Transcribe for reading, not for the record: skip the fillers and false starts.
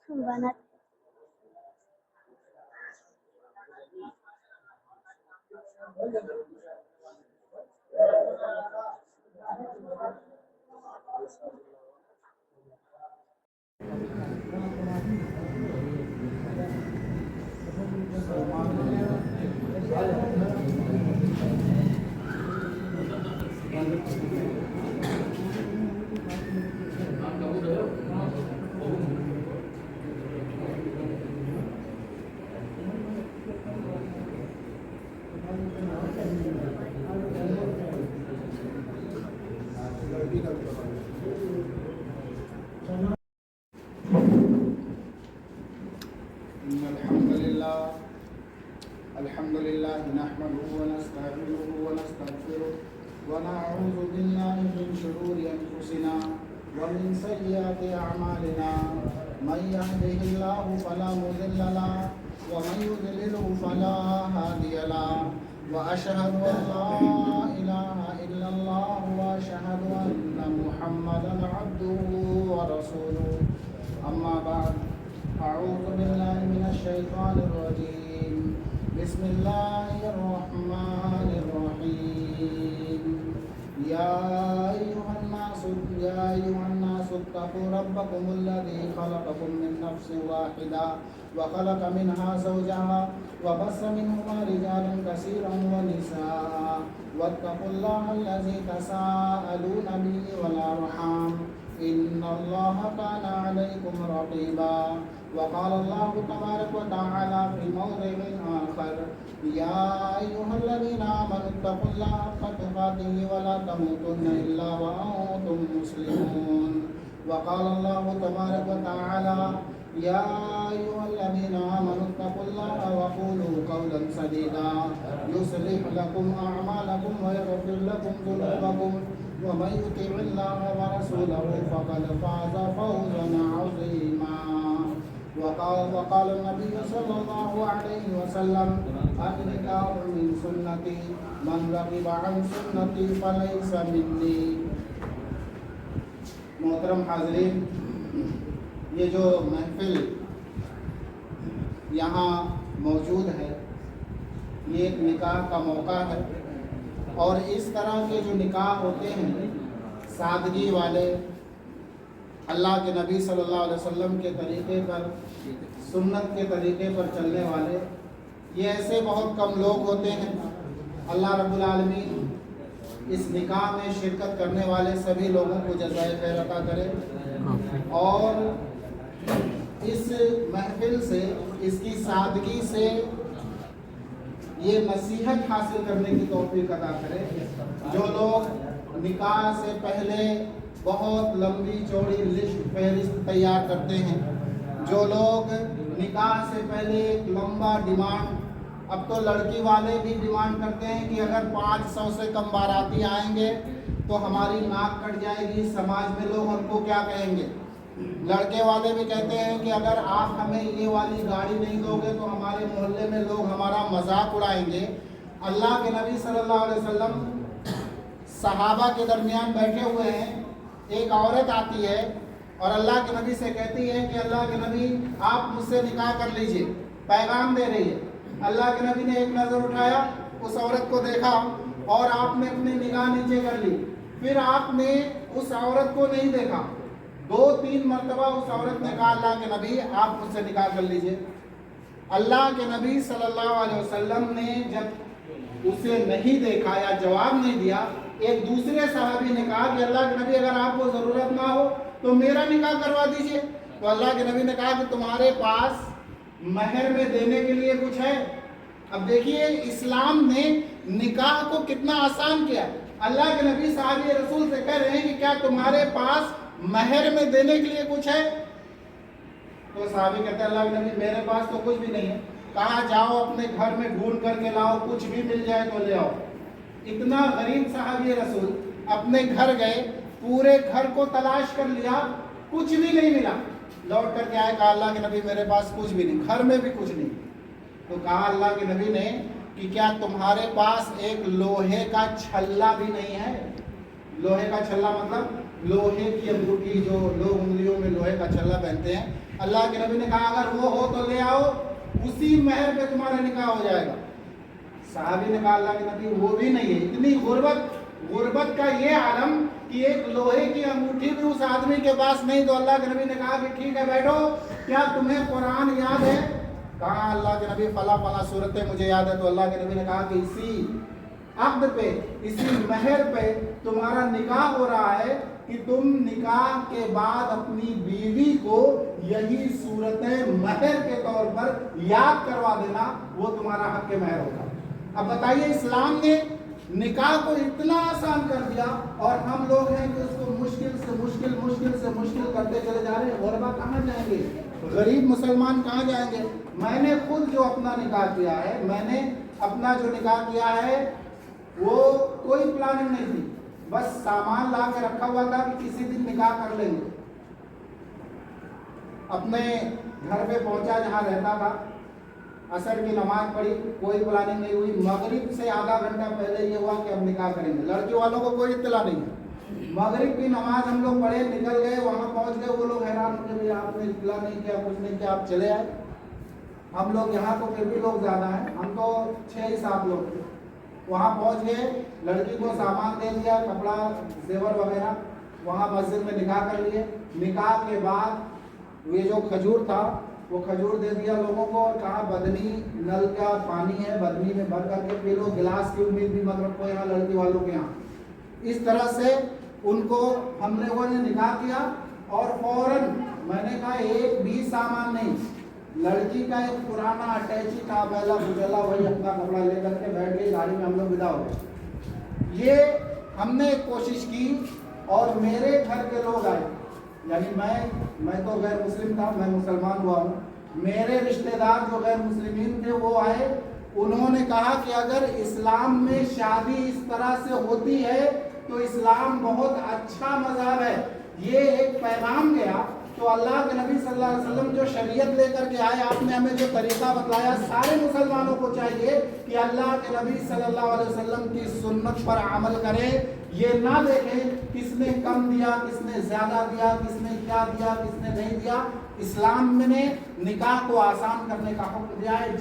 بنا الحمد لله نحمده ونستعينه ونستغفره ونعوذ بالله من شرور أنفسنا ومن سيئات أعمالنا من يهده الله فلا مضل له ومن يضلله فلا هادي له وأشهد أن لا إله إلا الله وأشهد أن محمدا عبده ورسوله أما بعد أعوذ بالله من الشيطان الرجيم بسم الله الرحمن الرحيم يا أيها الناس اتقوا ربكم الذي خلقكم من نفس واحدة وخلق منها زوجها وبث منهما رجالا كثيرا ونساء واتقوا الله الذي تساءلون به والأرحام إن الله كان عليكم رقيبا وقال الله تبارك وتعالى في موضع آخر يا أيها الذين آمنوا اتقوا الله حق تقاته ولا تموتن إلا وأنتم مسلمون وقال الله تبارك وتعالى يا أيها الذين آمنوا اتقوا الله وقولوا قولا سديدا يصلح لكم أعمالكم ويغفر لكم ذنوبكم ومن يطع الله ورسوله فقد فاز فوزا عظيما وقال النبي صلى الله عليه وسلم النكاح من سنتي من رغب عن سنتي فليس مني. محترم حاضرین، یہ جو محفل یہاں موجود ہے یہ ایک نکاح کا موقع ہے، اور اس طرح کے جو نکاح ہوتے ہیں سادگی والے، اللہ کے نبی صلی اللہ علیہ وسلم کے طریقے پر، سنت کے طریقے پر چلنے والے، یہ ایسے بہت کم لوگ ہوتے ہیں. اللہ رب العالمین اس نکاح میں شرکت کرنے والے سبھی لوگوں کو جزائے خیر عطا کرے، اور اس محفل سے، اس کی سادگی سے یہ نصیحت حاصل کرنے کی توفیق عطا کرے. جو لوگ نکاح سے پہلے بہت لمبی چوڑی لسٹ فہرست تیار کرتے ہیں، جو لوگ نکاح سے پہلے ایک لمبا ڈیمانڈ، اب تو لڑکی والے بھی ڈیمانڈ کرتے ہیں کہ اگر 500 سے کم باراتی آئیں گے تو ہماری ناک کٹ جائے گی، سماج میں لوگ ہم کو کیا کہیں گے. لڑکے والے بھی کہتے ہیں کہ اگر آپ ہمیں یہ والی گاڑی نہیں دو گے تو ہمارے محلے میں لوگ ہمارا مذاق اڑائیں گے. اللہ کے نبی صلی اللہ علیہ وسلم صحابہ کے درمیان بیٹھے ہوئے ہیں، ایک عورت آتی ہے اور اللہ کے نبی سے کہتی ہے کہ اللہ کے نبی آپ مجھ سے نکاح کر لیجئے، پیغام دے رہی ہے. اللہ کے نبی نے ایک نظر اٹھایا، اس عورت کو دیکھا اور آپ نے اپنی نگاہ نیچے کر لی. پھر آپ نے اس عورت کو نہیں دیکھا، 2-3 مرتبہ اس عورت نے کہا اللہ کے نبی آپ مجھ سے نکاح کر لیجئے. اللہ کے نبی صلی اللہ علیہ وسلم نے جب اسے نہیں دیکھا یا جواب نہیں دیا، ایک دوسرے صحابی نے کہا کہ اللہ کے نبی اگر آپ کو ضرورت نہ ہو تو میرا نکاح کروا دیجئے. تو اللہ کے نبی نے کہا کہ تمہارے پاس مہر میں دینے کے لیے کچھ ہے؟ اب دیکھیے اسلام نے نکاح کو کتنا آسان کیا. اللہ کے نبی صحابی رسول سے کہہ رہے ہیں کہ کیا تمہارے پاس مہر میں دینے کے لیے کچھ ہے؟ تو صحابی کہتے ہیں اللہ کے نبی میرے پاس تو کچھ بھی نہیں ہے. کہا جاؤ اپنے گھر میں ڈھونڈ کر کے لاؤ, کچھ بھی مل جائے تو لے آؤ. اتنا غریب صحابی رسول اپنے گھر گئے, پورے گھر کو تلاش کر لیا, کچھ بھی نہیں ملا. لوٹ کر کے آئے, کہا اللہ کے نبی میرے پاس کچھ بھی نہیں, گھر میں بھی کچھ نہیں. تو کہا اللہ کے نبی نے کہ کیا تمہارے پاس ایک لوہے کا چھلا بھی نہیں ہے؟ لوہے کا چھلا مطلب لوہے کی انگوٹھی, جو لوگ انگلیوں میں لوہے کا چھلا پہنتے ہیں. اللہ کے نبی نے کہا اگر وہ ہو تو لے آؤ, اسی مہر پہ تمہارا نکاح ہو جائے گا. صحابی نے کہا اللہ کے نبی وہ بھی نہیں ہے. اتنی غربت کا یہ عالم کہ ایک لوہے کی انگوٹھی بھی اس آدمی کے پاس نہیں. تو اللہ کے نبی نے کہا کہ ٹھیک ہے بیٹھو, کیا تمہیں قرآن یاد ہے؟ کہا اللہ کے نبی فلاں صورتیں مجھے یاد ہے. تو اللہ کے نبی نے کہا کہ اسی عقد پہ, اسی مہر پہ تمہارا نکاح ہو رہا ہے کہ تم نکاح کے بعد اپنی بیوی کو یہی صورتیں مہر کے طور پر یاد کروا دینا, وہ تمہارا حق مہر ہوگا. اب بتائیے, اسلام نے نکاح کو اتنا آسان کر دیا اور ہم لوگ ہیں کہ اس کو مشکل سے مشکل کرتے چلے جا رہے ہیں. غربا کہاں جائیں گے, غریب مسلمان کہاں جائیں گے؟ میں نے خود جو اپنا نکاح کیا ہے, میں نے اپنا جو نکاح کیا ہے وہ کوئی پلاننگ نہیں تھی, بس سامان لا کے رکھا ہوا تھا کہ کسی دن نکاح کر لیں گے. اپنے گھر پہ پہنچا جہاں رہتا تھا, عصر کی نماز پڑھی, کوئی پلاننگ نہیں ہوئی. مغرب سے آدھا گھنٹہ پہلے یہ ہوا کہ ہم نکاح کریں گے. لڑکی والوں کو کوئی اطلاع نہیں ہے. مغرب کی نماز ہم لوگ پڑھے, نکل گئے, وہاں پہنچ گئے. وہ لوگ حیران ہو گئے, آپ نے اطلاع نہیں کیا, کچھ نہیں کیا, آپ چلے آئے. ہم لوگ یہاں تو پھر بھی لوگ زیادہ ہیں, ہم تو 6-7 لوگ تھے. وہاں پہنچ گئے, لڑکی کو سامان دے دیا, کپڑا زیور وغیرہ, وہاں مسجد میں نکاح کر لیے. نکاح کے بعد یہ جو کھجور تھا وہ کھجور دے دیا لوگوں کو, اور کہا بدنی نل کا پانی ہے, بدنی میں بھر کر کے پی لو, گلاس کی امید بھی مت رکھو یہاں لڑکی والوں کے یہاں. اس طرح سے ان کو ہم لوگوں نے نکاح کیا. اور فوراً میں نے کہا ایک بھی سامان نہیں, لڑکی کا ایک پرانا اٹیچی تھا, پہلا بجلا, وہی اپنا کپڑا لے کر کے بیٹھ گئی, گاڑی میں ہم لوگ ودا ہو گئے. یہ ہم نے کوشش کی, اور میرے گھر کے لوگ آئے, یعنی میں تو غیر مسلم تھا, میں مسلمان ہوا ہوں. میرے رشتہ دار جو غیر مسلمین تھے وہ آئے. انہوں نے کہا کہ اگر اسلام میں شادی اس طرح سے ہوتی ہے تو اسلام بہت اچھا مذہب ہے. یہ ایک پیغام گیا. تو اللہ کے نبی صلی اللہ علیہ وسلم جو شریعت لے کر کے آئے, آپ نے ہمیں جو طریقہ بتلایا, سارے مسلمانوں کو چاہیے کہ اللہ کے نبی صلی اللہ علیہ وسلم کی سنت پر عمل کرے. یہ نہ دیکھیں کس نے کم دیا, کس نے زیادہ دیا, کس نے کیا دیا, کس نے نہیں دیا. اسلام نے نکاح کو آسان کرنے کا حکم دیا ہے.